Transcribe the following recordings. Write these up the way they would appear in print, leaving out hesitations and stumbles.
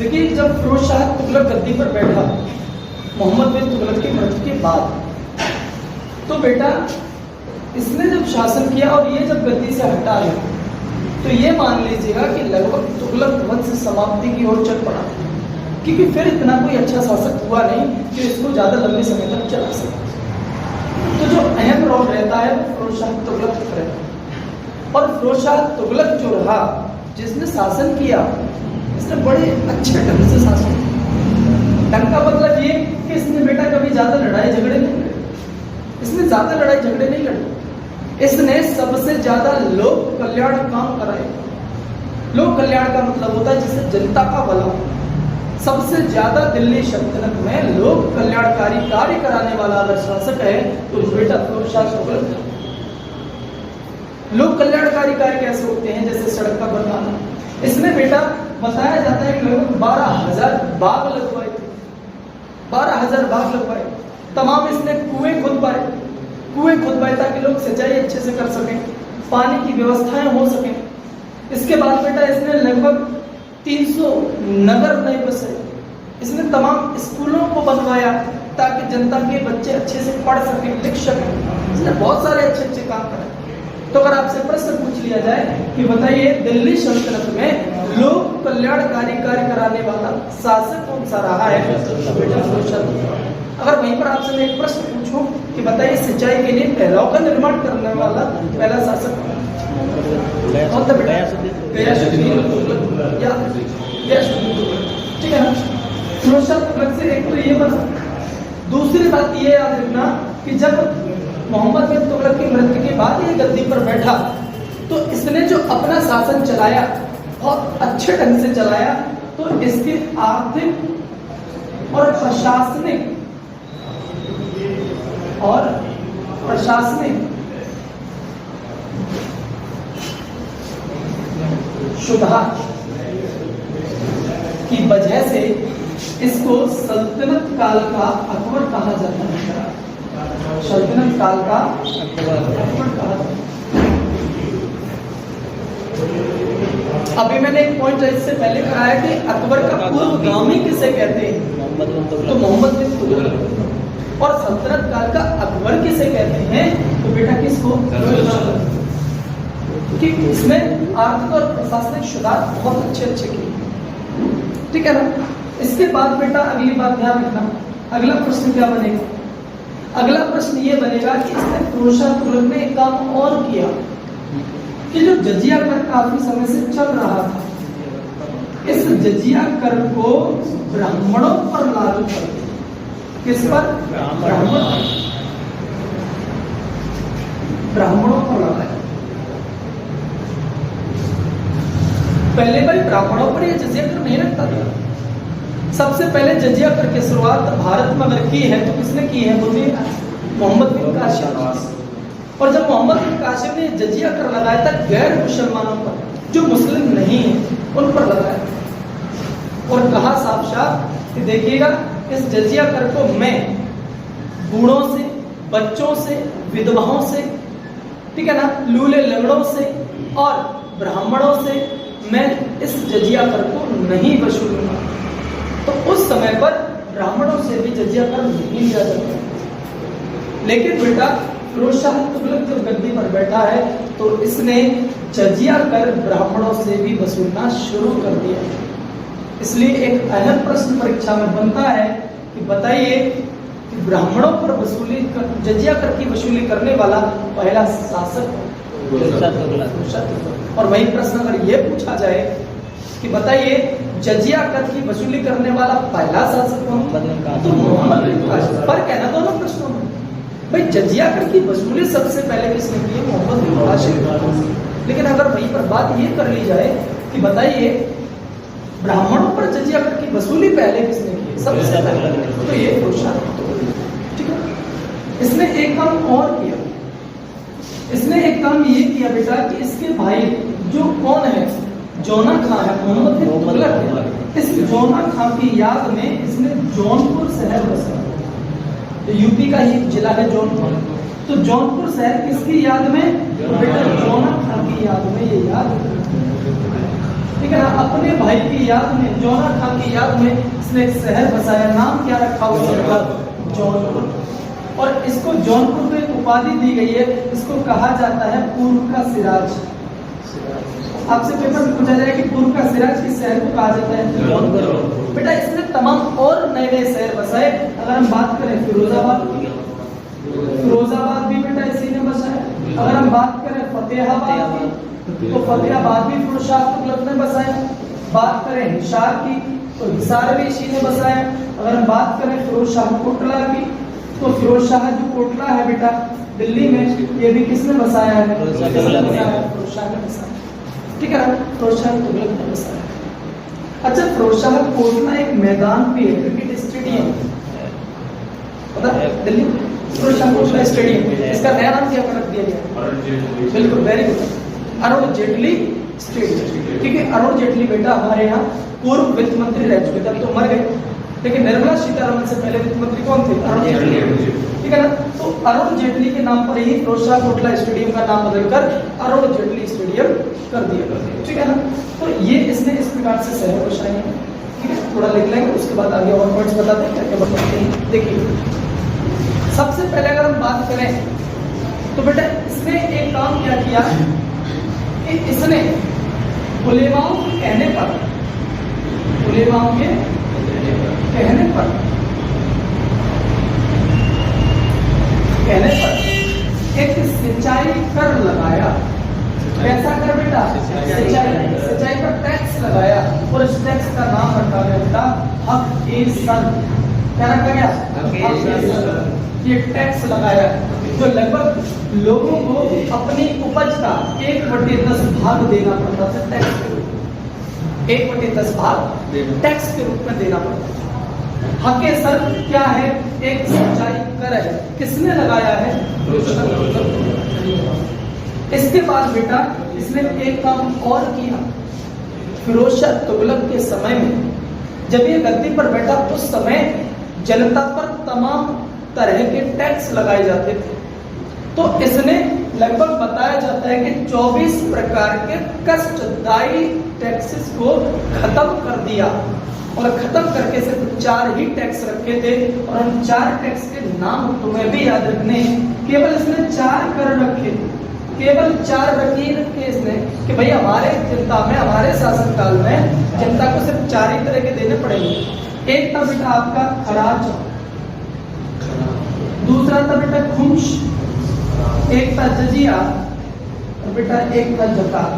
देखिए, जब फिरोज शाह तुगलक गद्दी पर बैठा मोहम्मद बिन तुगलक की मृत्यु के बाद, तो बेटा इसने जब शासन किया और ये जब गद्दी से हटा है, तो ये मान लीजिएगा कि लगभग तुगलक वंश समाप्ति की ओर चल पड़ा, क्योंकि फिर इतना कोई अच्छा शासक हुआ नहीं कि इसको ज्यादा लंबे समय तक चला सके। तो जो अहम रोल रहता है वो फिरोज शाह तुगलक का रहता है। और फिरोज शाह तुगलक जो रहा, जिसने शासन किया, इसने बड़े अच्छे ढंग से शासन किया। ढंग का मतलब ये कि इसने बेटा कभी ज्यादा लड़ाई झगड़े नहीं लड़े, इसने ज्यादा लड़ाई झगड़े नहीं लड़े, इसने सबसे ज्यादा लोक कल्याण काम कराए। लोक कल्याण का मतलब होता है जिससे जनता का भला हो। सबसे ज्यादा दिल्ली सल्तनत में लोक कल्याणकारी कार्य कराने वाला अगर शासक है तो बेटा फिरोज शाह तुगलक। लोक कल्याणकारी कार्य कैसे होते हैं? जैसे सड़क का बनवाना, इसमें बेटा बताया जाता है कि लगभग 12,000 बाग लगवाए थे, 12,000 बाग लगवाए। तमाम इसने कुएं खुदवाए ताकि लोग सिंचाई अच्छे से कर सकें, पानी की व्यवस्थाएं हो सकें। इसके बाद बेटा इसने लगभग 300 नगर नए बसे, इसने तमाम स्कूलों को बनवाया ताकि जनता के बच्चे अच्छे से पढ़ सकें, लिख सकें। इसने बहुत सारे अच्छे काम करे। तो अगर आपसे प्रश्न पूछ लिया जाए कि बताइए दिल्ली सल्तनत में लोक कल्याणकारी कार्य कराने वाला शासक कौन सा रहा है, तो बेटा फिरोज शाह तुगलक। अगर वहीं पर आपसे मैं एक प्रश्न पूछूं कि बताइए सिंचाई के लिए नहरों का निर्माण करने वाला पहला शासक कौन था बेटा? गयासुद्दीन तुगलक, ठीक है ना। फिरोज शाह तुगलक से एक तो ये बना। दूसरी बात ये याद रखना कि जब मोहम्मद बिन तुगलक की मृत्यु के बाद ये गद्दी पर बैठा, तो इसने जो अपना शासन चलाया बहुत अच्छे ढंग से चलाया, तो इसके आर्थिक और प्रशासनिक सुधार की वजह से इसको सल्तनत काल का अकबर कहा जाता है। सल्तनत काल का अकबर कहा जाता है। अभी मैंने एक पॉइंट इससे पहले कराया कि अकबर का पूर्वगामी किसे कहते हैं, तो मोहम्मद बिन तुगलक। और सल्तनत काल का अकबर किसे कहते हैं, तो बेटा किसको? कि इसमें आर्थिक और प्रशासनिक सुधार बहुत अच्छे किए, ठीक है ना। इसके बाद बेटा अगली बात ध्यान रखना, अगला प्रश्न क्या बनेगा? अगला प्रश्न ये बनेगा कि इसने फिरोज शाह तुगलक ने एक काम और किया कि जो जजिया कर काफी समय से चल रहा था, इस जजिया कर को ब्राह्मणों पर लागू कर दिया। किस पर? ब्राह्मणों पर लगाया। पहले भाई ब्राह्मणों पर यह जजिया कर नहीं लगता था। सबसे पहले जजिया कर की शुरुआत भारत में अगर की है तो किसने की है? बोलिए, मोहम्मद बिन कासिम। और जब मोहम्मद बिन कासिम ने जजिया कर लगाया था गैर मुसलमानों पर, जो मुस्लिम नहीं है उन पर लगाया, और कहा साफ साफ कि देखिएगा इस जजिया कर को मैं बूढ़ों से, बच्चों से, विधवाओं से, ठीक है ना, लूले लंगड़ों से और ब्राह्मणों से मैं इस जजिया कर को नहीं वसूलूंगा। तो उस समय पर ब्राह्मणों से भी जजिया कर नहीं लिया जाता। लेकिन बेटा फिरोज शाह तुगलक जब गद्दी पर बैठा है तो इसने जजिया कर ब्राह्मणों से भी वसूलना शुरू कर दिया। इसलिए एक अहम प्रश्न परीक्षा में बनता है कि बताइए कि ब्राह्मणों पर जजिया कर की वसूली करने वाला पहला शासक और वही प्रश्न अगर ये पूछा जाए कि बताइए जजिया कर की वसूली करने वाला पहला शासक कौन, तो मोहम्मद बिन कासिम। फर्क है ना दोनों प्रश्नों में। भाई जजिया कर की वसूली सबसे पहले किसने की है? मोहम्मद बिन कासिम। लेकिन अगर वहीं पर बात ये कर ली जाए कि बताइए ब्राह्मणों पर जजिया कर की वसूली पहले किसने की है? सबसे पहले, तो ये फिरोज शाह तुगलक, ठीक है। इसने एक काम और किया, इसने एक काम ये किया बेटा कि इसके भाई जो कौन है, जोना खां है, मोहम्मद बिन तुगलक है, इस जोना खां की याद में इसने जौनपुर शहर बसाया। तो यूपी का ही जिला है जौनपुर, तो जौनपुर शहर किसकी याद में? बेटा जोना खां की याद में ये याद, ठीक ठीक है ना, अपने भाई की याद में, जौना खान की याद में इसने एक शहर बसाया। नाम क्या रखा उसका? जौनपुर। और इसको जौनपुर को एक उपाधि दी गई है, इसको कहा जाता है पूर्व का सिराज। आपसे पेपर में पूछा जाए कि पूर्व का सिराज किस शहर को कहा जाता है? जौनपुर। बेटा इसने तमाम और नए नए शहर बसाए। अगर हम बात करें फिरोजाबाद की, फिरोजाबाद भी बेटा इसी ने बसाया। अगर हम बात करें फतेहाबाद की, तो फतेहाबाद भी फिरोज शाह तुगलक ने बसाया। बात करें हिसार की, तो हिसार भी इसी ने बसाया। अगर हम बात करें फिरोज शाह कोटला की, तो फिरोज शाह जो कोटला है बेटा दिल्ली में, ये भी किसने बसाया है? फिरोज शाह ने बसाया। ठीक है, फिरोज शाह तुगलक ने बसाया। अच्छा, फिरोज शाह कोटला एक मैदान भी है, क्रिकेट स्टेडियम पता है दिल्ली, फिरोज शाह कोटला स्टेडियम। इसका नया नाम क्या रख दिया गया? बिल्कुल, very good, Arun Jaitley stadium. ठीक है, अरुण जेटली बेटा हमारे यहाँ पूर्व वित्त मंत्री रह चुके थे, तो मर गए, लेकिन निर्मला सीतारमण से पहले वित्त मंत्री कौन थे? अरुण जेटली। ठीक है ना, तो अरुण जेटली के नाम पर ही फिरोज शाह कोटला स्टेडियम का नाम बदलकर अरुण जेटली स्टेडियम कर दिया। ठीक है ना, तो ये इसने इस प्रकार से शहर बसाए हैं। ठीक है, थोड़ा लिख लेंगे, उसके बाद आगे और पॉइंट्स बताते हैं क्या क्या बताते हैं। देखिए, सबसे पहले अगर हम बात करें तो बेटा इसने एक काम क्या किया कि इसने उलेमाओं के कहने पर, उलेमाओं के कहने पर एक सिंचाई कर लगाया। कैसा कर बेटा? सिंचाई पर टैक्स लगाया, और इस टैक्स का नाम रखा गया बेटा हक-ए-सन। क्या रखा गया? हक-ए-सन। ये टैक्स लगाया जो लगभग लोगों को अपनी उपज का 1/10 भाग देना पड़ता था टैक्स के रूप में। 1/10 भाग टैक्स के रूप में देना पड़ता था। हक-ए-सन क्या है? एक सिंचाई कर है। किसने लगाया है? इसके बाद बेटा इसने एक काम और किया। फिरोज शाह तुगलक के समय में जब ये गद्दी पर बैठा, उस समय जनता पर तमाम तरह के टैक्स लगाए जाते थे, तो इसने लगभग बताया जाता है कि 24 प्रकार के कष्टदायी टैक्सेस को खत्म कर दिया, और खत्म करके सिर्फ 4 ही टैक्स रखे थे। और उन 4 टैक्स के नाम तुम्हें भी याद रखने। केवल इसने 4 कर रखे, केवल 4 रखे इसने कि भाई हमारे जनता में, हमारे शासनकाल में जनता को सिर्फ 4 ही तरह के देने पड़ेंगे। एक था बेटा आपका खराज, दूसरा था बेटा खुम्स, एक था जजिया, और बेटा एक था ज़कात।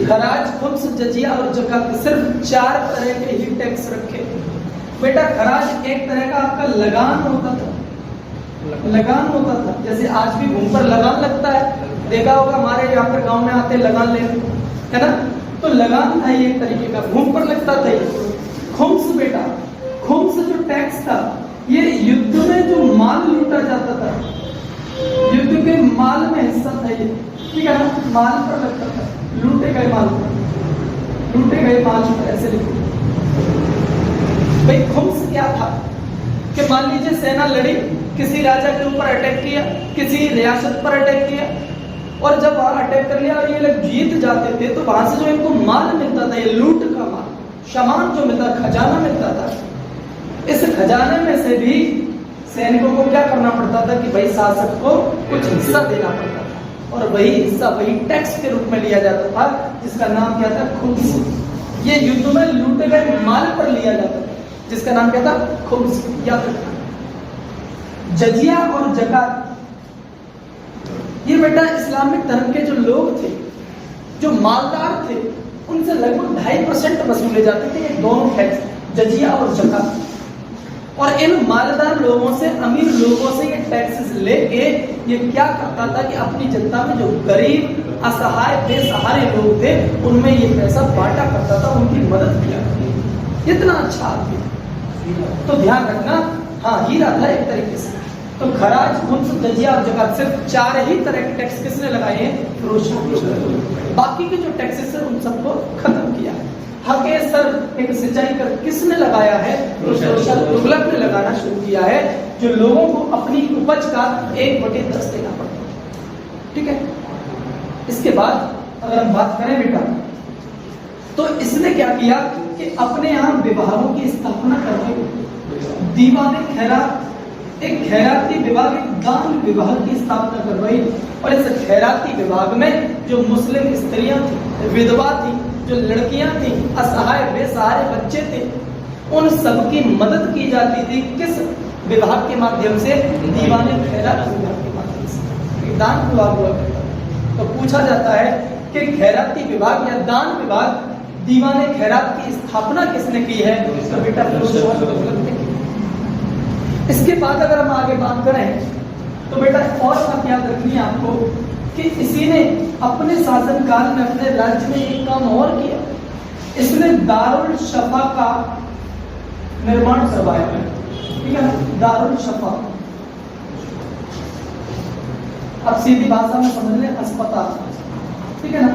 खराज, खुम्स, जजिया और ज़कात, सिर्फ 4 तरह के ही टैक्स रखे। बेटा खराज एक तरह का आपका लगान होता था, लगान होता था, जैसे आज भी घूम पर लगान लगता है, देखा होगा हमारे यहाँ पर गांव में आते लगान लेने, है ना, तो लगान था ये एक तरीके का, घूम पर लगता था ये। खुम्स बेटा, खुम्स जो टैक्स था, ये युद्ध में जो माल लूटा जाता था, युद्ध के माल में हिस्सा था ये। ठीक है ना, माल पर लगता था, लूटे गए माल पर, लूटे गए माल पर, ऐसे लिखो भाई। खुम्स क्या था कि मान लीजिए सेना लड़ी, किसी राजा के ऊपर अटैक किया, किसी रियासत पर अटैक किया, और जब वहां अटैक कर लिया और ये लोग जीत जाते थे, तो वहां से जो इनको माल मिलता था, ये लूट का माल, सामान जो मिलता, खजाना मिलता था, इस खजाने में से भी सैनिकों को क्या करना पड़ता था कि भाई शासक को कुछ हिस्सा देना पड़ता था, और वही हिस्सा वही टैक्स के रूप में लिया जाता था, जिसका नाम क्या था? खुम्स। ये युद्ध में लूटे गए माल पर लिया जाता था, जिसका नाम क्या था? खुम्स। याद रखना। जजिया और ज़कात, ये बेटा इस्लामिक धर्म के जो लोग थे, जो मालदार थे, उनसे लगभग 2.5% वसूले जाते थे ये दोनों टैक्स, जजिया और ज़कात। और इन मालदार लोगों से, अमीर लोगों से ये टैक्सेस लेके ये क्या करता था कि अपनी जनता में जो गरीब, असहाय, बेसहारे लोग थे, उनमें ये पैसा बांटा करता था, उनकी मदद किया करता। इतना अच्छा आदमी, तो ध्यान रखना। हाँ, हीरा था एक तरीके से। तो खराज, खुम्स, जजिया और ज़कात, सिर्फ 4 ही तरह के टैक्स किसने लगाए हैं? फिरोज शाह। बाकी के जो टैक्सेस है उन सबको खत्म किया। हक-ए-सन, एक सिंचाई कर, किसने लगाया है? फिरोज शाह तुगलक ने लगाना शुरू किया है, जो लोगों को अपनी उपज का 1/10 देना पड़ता है। ठीक है, इसके बाद अगर हम बात करें बेटा, तो इसने क्या किया कि अपने यहाँ विभागों की स्थापना करवाई। दीवाने खैरात, एक खैराती विभाग, एक दान विभाग की स्थापना करवाई। और इस खैराती विभाग में जो मुस्लिम स्त्रियां थी, विधवा थी, जो लड़कियां थी, असहाय बेसहारे बच्चे थे, उन सबकी मदद की जाती थी। किस विभाग के माध्यम से? दीवाने खैरात विभाग के माध्यम से। दान विभाग हुआ करता। तो पूछा जाता है कि खैराती विभाग या दान विभाग, दीवाने खैरात की स्थापना किसने की है? तो बेटा फिरोज तुगलक ने की। इसके बाद अगर हम आगे बात करें तो बेटा और बात याद रखनी है आपको कि इसी ने अपने शासनकाल में अपने राज्य में एक काम और किया। इसने दारुल शफा का निर्माण करवाया। ठीक है, दारुल शफा, अब सीधी भाषा में समझ लें, अस्पताल। ठीक है ना,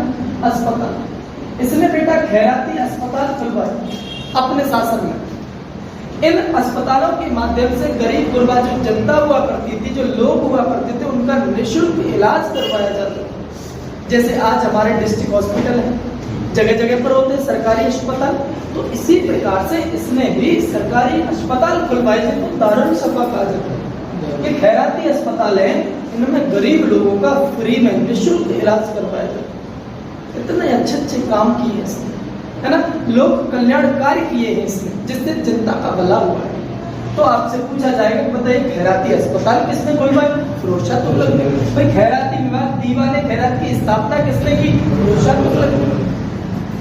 अस्पताल। इसने बेटा खैराती अस्पताल खुलवाए अपने शासन में। इन अस्पतालों के माध्यम से गरीब गुरबा जो जनता हुआ करती थी, जो लोग हुआ करते थे, उनका निःशुल्क इलाज करवाया जाता था। जैसे आज हमारे डिस्ट्रिक्ट हॉस्पिटल है, जगह जगह पर होते हैं सरकारी अस्पताल, तो इसी प्रकार से इसने भी सरकारी अस्पताल खुलवाए जिनको दारुल शफा कहा जाता है। ये खैराती अस्पताल है, इनमें गरीब लोगों का फ्री में निःशुल्क इलाज करवाया जाता है। इतने अच्छे अच्छे काम किए इसने, है ना, लोक कल्याण कार्य किए हैं इसने, जिससे जनता का भला हुआ है। तो आपसे पूछा जाएगा, बताइए खैराती अस्पताल किसने खुलवाई? फिरोज शाह तुगलक ने। भाई खैराती विभाग, दीवाने खैरात की स्थापना किसने की? फिरोज शाह तुगलक ने।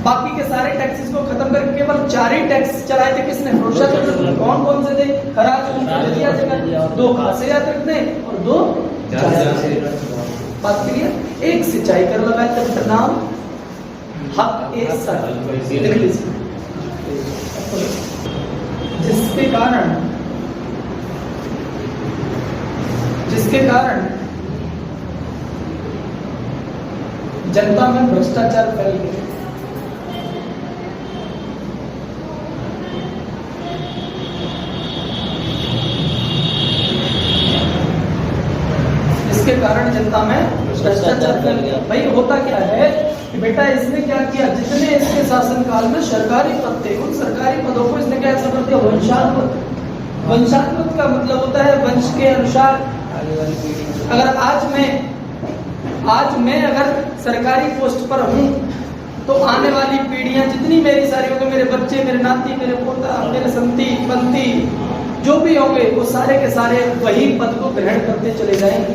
बाकी के सारे टैक्सेस को खत्म करके केवल 4 ही टैक्स चलाए थे किसने? फिरोज शाह तुगलक। कौन कौन से थे? खराज, जजिया, जकात, 2 खासे याद रखने और 2 बात क्लियर। एक सिंचाई कर लगाए थे, नाम हक ए सर लिख लीजिए, जिसके कारण जनता में भ्रष्टाचार फैल गया। इसके कारण जनता में भ्रष्टाचार फैल गया। भाई होता क्या है कि बेटा इसने क्या किया, जितने इसके शासनकाल में सरकारी पद थे, उन सरकारी पदों को इसने क्या कर दिया? वंशानुगत। वंशानुगत का मतलब होता है वंश के अनुसार। अगर आज मैं अगर सरकारी पोस्ट पर हूँ तो आने वाली पीढ़ियां जितनी मेरी सारी होंगे, मेरे बच्चे, मेरे नाती, मेरे पोता, मेरे संती पंती जो भी होंगे, वो सारे के सारे वही पद को ग्रहण करते चले जाएंगे।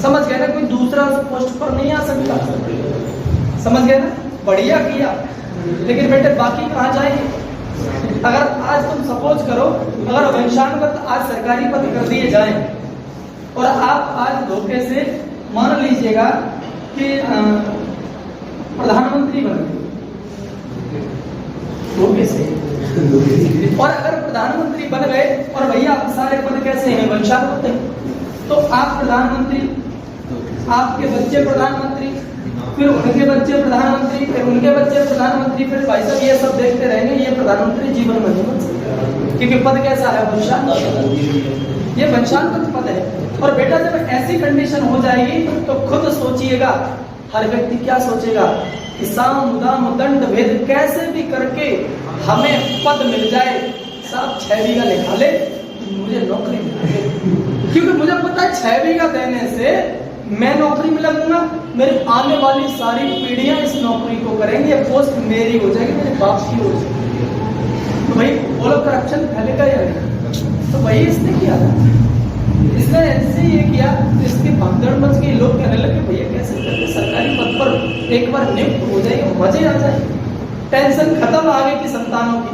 समझ गए ना, कोई दूसरा उस पोस्ट पर नहीं आ सकता। समझ गए ना, बढ़िया किया। लेकिन बेटे बाकी कहाँ जाएंगे? अगर आज तुम सपोज करो, अगर वंशानुगत आज सरकारी पद कर दिए जाएं और आप आज धोखे से मान लीजिएगा कि प्रधानमंत्री बन गए धोखे से, और अगर प्रधानमंत्री बन गए और भैया सारे पद कैसे हैं? वंशानुगत हैं, तो आप प्रधानमंत्री, आपके बच्चे प्रधानमंत्री, फिर उनके बच्चे प्रधानमंत्री, फिर उनके बच्चे प्रधानमंत्री, फिर भाई साहब ये सब देखते रहेंगे, ये प्रधानमंत्री जीवन में नहीं बन सकता, क्योंकि पद कैसा है? वंशानुगत। ये वंशानुगत पद है। और बेटा जब ऐसी कंडीशन हो जाएगी तो खुद सोचिएगा, हर व्यक्ति क्या सोचेगा कि साम दाम दंड भेद कैसे भी करके हमें पद मिल जाए, साहब 6 बीघा लिखा ले, मुझे नौकरी मिल जाए, क्योंकि मुझे पता है 6 बीघा देने से मैं नौकरी में लगूंगा, मेरी आने वाली सारी पीढ़ियां इस नौकरी को करेंगी, ये पोस्ट मेरी हो जाएगी, मेरे बाप की हो जाएगी। तो भाई बोलो करप्शन फैलेगा या नहीं? तो वही इसने किया था। इसने ऐसे ये किया, इसकी भगदड़ मच गई, लोग कहने लगे भैया कैसे करके सरकारी पद पर एक बार नियुक्त हो जाएगा, मजे आ जाए, टेंशन खत्म आगे की संतानों की,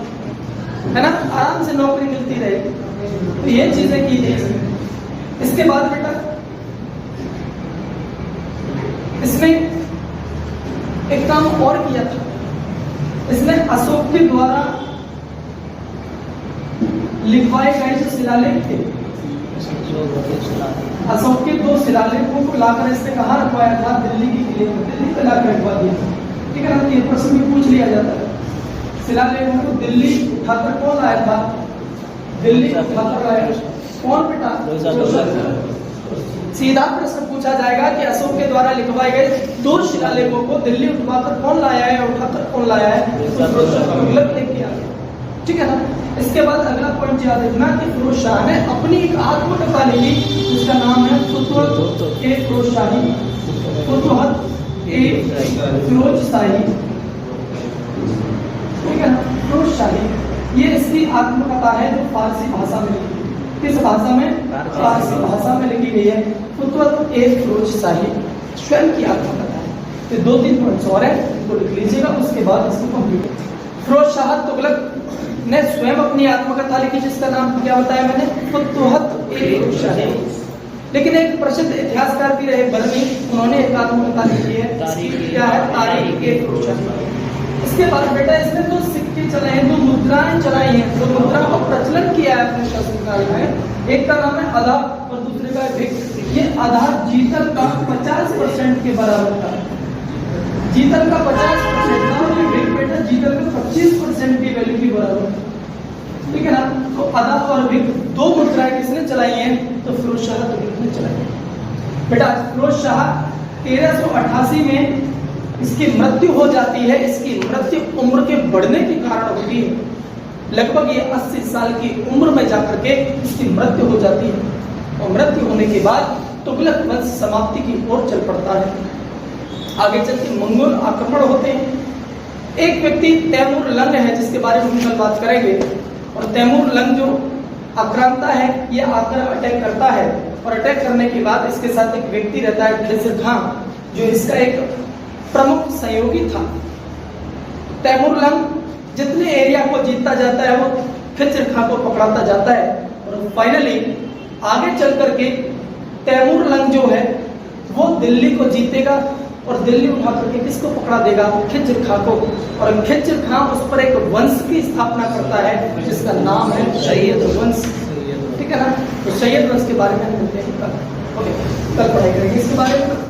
है ना, आराम से नौकरी मिलती रहेगी। तो ये चीजें की थी। इसके बाद बेटा इसने एक काम और किया था, इसने अशोक के द्वारा लिखवाए गए जो शिलालेख थे, अशोक के 2 शिलालेखों को लाकर इसने कहाँ रखवाया था? दिल्ली की किले में, दिल्ली पे लाकर रखवा दिया। ठीक है ना, ये प्रश्न भी पूछ लिया जाता है। शिलालेखों को दिल्ली उठाकर कौन आया था? दिल्ली उठाकर आया कौन बेटा? सीधा प्रश्न पूछा जाएगा कि अशोक के द्वारा लिखवाए गए 2 शिलालेखों को दिल्ली उठवाकर कौन लाया है, उठाकर कौन लाया है? फिरोज शाह तुगलक लेके आ गया। ठीक है ना। इसके बाद अगला पॉइंट याद रखना कि फिरोज शाह ने अपनी एक आत्मकथा लिखी जिसका नाम है फुतुहत ए फिरोज शाही। फुतुहत ए फिरोज शाही, ठीक है ना, फिरोज शाही। ये इसकी आत्मकथा है जो फारसी भाषा में लिखी। किस भाषा में? फारसी भाषा में लिखी गई है। फुतुहत ए फिरोज शाही स्वयं की आत्मकथा है। तो 2-3 पॉइंट्स और है, इनको लिख लीजिएगा, उसके बाद इसको कंप्लीट। फिरोज शाह तुगलक ने स्वयं अपनी आत्मकथा लिखी जिसका नाम क्या बताया मैंने? फुतुहत ए फिरोज शाही। लेकिन एक प्रसिद्ध इतिहासकार भी रहे बरनी, उन्होंने एक आत्मकथा लिखी है, क्या है? तारीख ए फिरोज शाही। इसके बाद बेटा इसने 2 सिक्के चलाए हैं, 2 मुद्राएं चलाई हैं, 2 मुद्राओं का प्रचलन किया है अपने शासनकाल में। एक का नाम है आधार और दूसरे का है भिक। ये आधार जीतल का 50% के बराबर था। जीतल का 50% था और ये भिक बेटा जीतल का 25% की वैल्यू की बराबर था। ठीक है ना। तो आधार और भिक 2 मुद्राएं किसने चलाई हैं? तो फिरोज शाह तुगलक ने चलाई है। बेटा फिरोज शाह 1388 में इसकी मृत्यु हो जाती है। इसकी मृत्यु उम्र के बढ़ने के कारण होती है। लगभग ये 80 साल की उम्र में जाकर के इसकी मृत्यु हो जाती है और मृत्यु होने के बाद तुगलक वंश समाप्ति की ओर चल पड़ता है। आगे चल के मंगोल आक्रमण होते हैं। एक व्यक्ति तैमूर लंग है जिसके बारे में हम कल बात करेंगे। और तैमूर लंग जो आक्रांता है, ये आकर अटैक करता है और अटैक करने के बाद इसके साथ एक व्यक्ति रहता है खिज़र खां, जो इसका एक प्रमुख सहयोगी था। तैमूर लंग जितने एरिया को जीतता जाता है वो खिज़र खां को पकड़ाता जाता है और फाइनली आगे चल करके तैमूर लंग जो है वो दिल्ली को जीतेगा और दिल्ली उठा करके किसको पकड़ा देगा? खिज़र खां को। और खिज़र खां उस पर एक वंश की स्थापना करता है जिसका नाम है सैयद वंश। ठीक है ना। तो सैयद वंश के बारे में हम मिलते हैं कल। ओके, कल पढ़ाई करेंगे इसके बारे में।